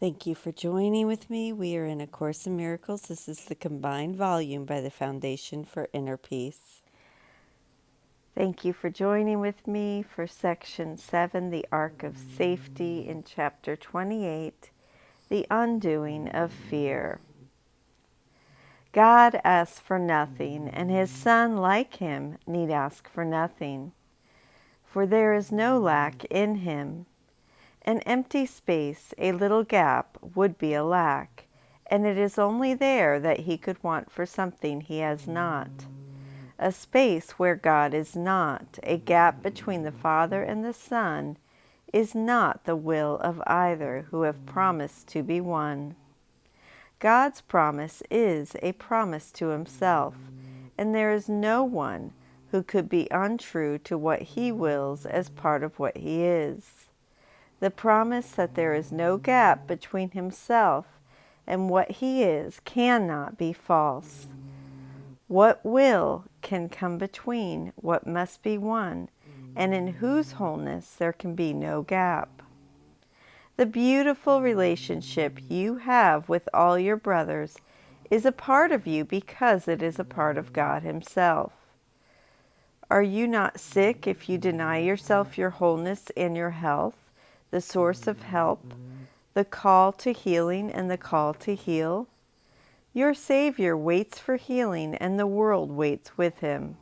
Thank you for joining with me. We are in A Course in Miracles. This is the combined volume by the Foundation for Inner Peace. Thank you for joining with me for Section 7, the Ark of Safety, in Chapter 28, the Undoing of Fear. God asks for nothing, and His Son, like Him, need ask for nothing. For there is no lack in Him. An empty space, a little gap, would be a lack, and it is only there that He could want for something He has not. A space where God is not, a gap between the Father and the Son, is not the will of either who have promised to be one. God's promise is a promise to Himself, and there is no one who could be untrue to what He wills as part of what He is. The promise that there is no gap between Himself and what He is cannot be false. What will can come between what must be one, and in whose wholeness there can be no gap. The beautiful relationship you have with all your brothers is a part of you because it is a part of God Himself. Are you not sick if you deny yourself your wholeness and your health, the source of help, the call to healing and the call to heal? Your Savior waits for healing and the world waits with Him.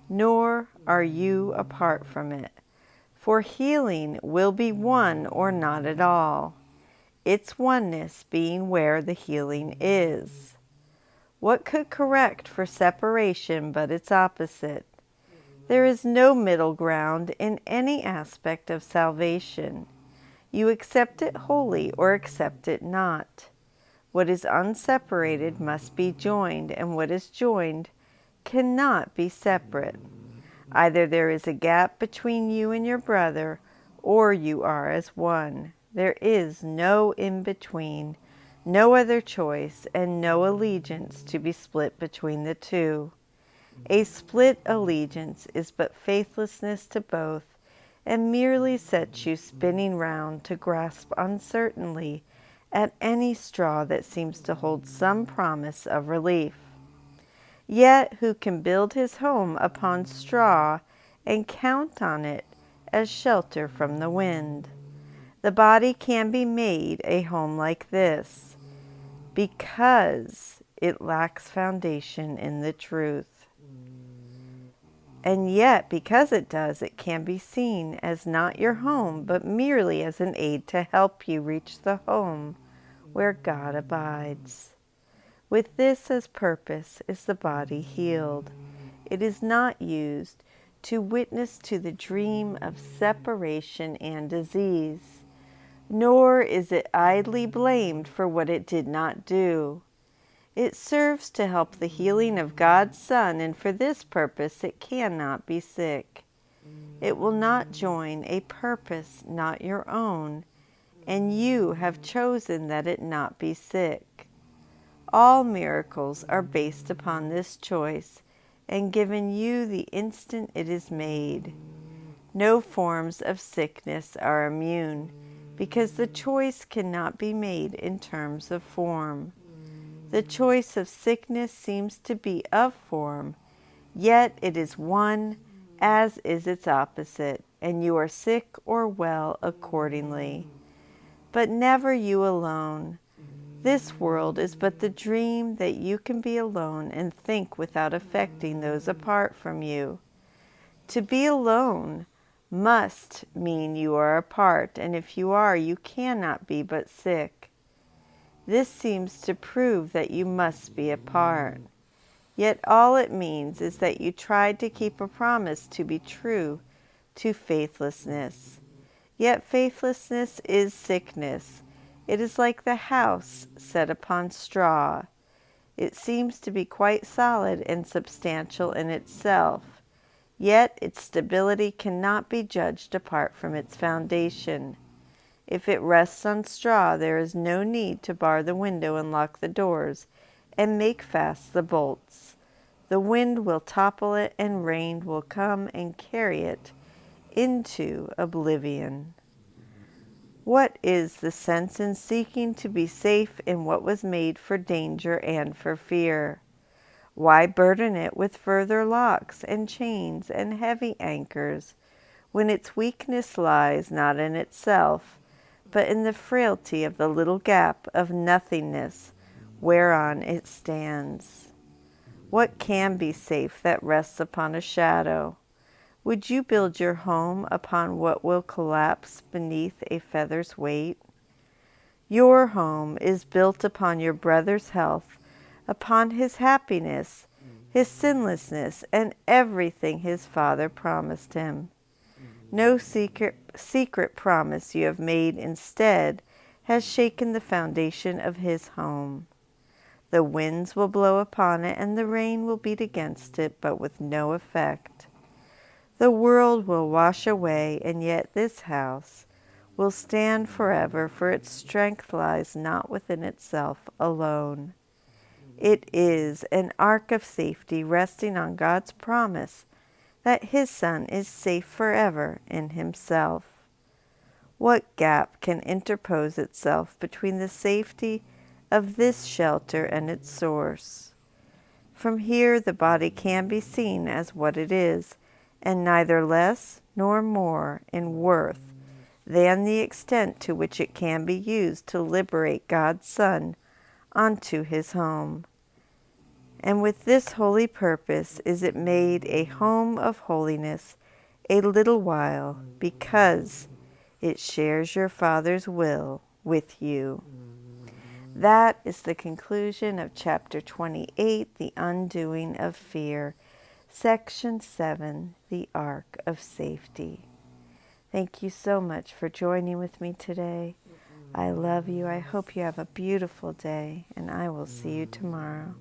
Nor are you apart from it, for healing will be one or not at all, its oneness being where the healing is. What could correct for separation but its opposite? There is no middle ground in any aspect of salvation. You accept it wholly or accept it not. What is unseparated must be joined, and what is joined cannot be separate. Either there is a gap between you and your brother, or you are as one. There is no in-between, no other choice, and no allegiance to be split between the two. A split allegiance is but faithlessness to both, and merely sets you spinning round to grasp uncertainly at any straw that seems to hold some promise of relief. Yet who can build his home upon straw and count on it as shelter from the wind? The body can be made a home like this because it lacks foundation in the truth. And yet, because it does, it can be seen as not your home, but merely as an aid to help you reach the home where God abides. With this as purpose is the body healed. It is not used to witness to the dream of separation and disease, nor is it idly blamed for what it did not do. It serves to help the healing of God's Son, and for this purpose it cannot be sick. It will not join a purpose not your own, and you have chosen that it not be sick. All miracles are based upon this choice, and given you the instant it is made. No forms of sickness are immune, because the choice cannot be made in terms of form. The choice of sickness seems to be of form, yet it is one as is its opposite, and you are sick or well accordingly. But never you alone. This world is but the dream that you can be alone and think without affecting those apart from you. To be alone must mean you are apart, and if you are, you cannot be but sick. This seems to prove that you must be apart. Yet all it means is that you tried to keep a promise to be true to faithlessness. Yet faithlessness is sickness. It is like the house set upon straw. It seems to be quite solid and substantial in itself, yet its stability cannot be judged apart from its foundation. If it rests on straw, there is no need to bar the window and lock the doors and make fast the bolts. The wind will topple it, and rain will come and carry it into oblivion. What is the sense in seeking to be safe in what was made for danger and for fear? Why burden it with further locks and chains and heavy anchors, when its weakness lies not in itself, but in the frailty of the little gap of nothingness whereon it stands? What can be safe that rests upon a shadow? Would you build your home upon what will collapse beneath a feather's weight? Your home is built upon your brother's health, upon his happiness, his sinlessness, and everything his Father promised him. No secret promise you have made instead has shaken the foundation of his home. The winds will blow upon it, and the rain will beat against it, but with no effect. The world will wash away, and yet this house will stand forever, for its strength lies not within itself alone. It is an ark of safety resting on God's promise that his Son is safe forever in himself. What gap can interpose itself between the safety of this shelter and its source? From here the body can be seen as what it is, and neither less nor more in worth than the extent to which it can be used to liberate God's Son unto his home. And with this holy purpose is it made a home of holiness a little while, because it shares your Father's will with you. That is the conclusion of Chapter 28, The Undoing of Fear, Section 7, The Ark of Safety. Thank you so much for joining with me today. I love you. I hope you have a beautiful day, and I will see you tomorrow.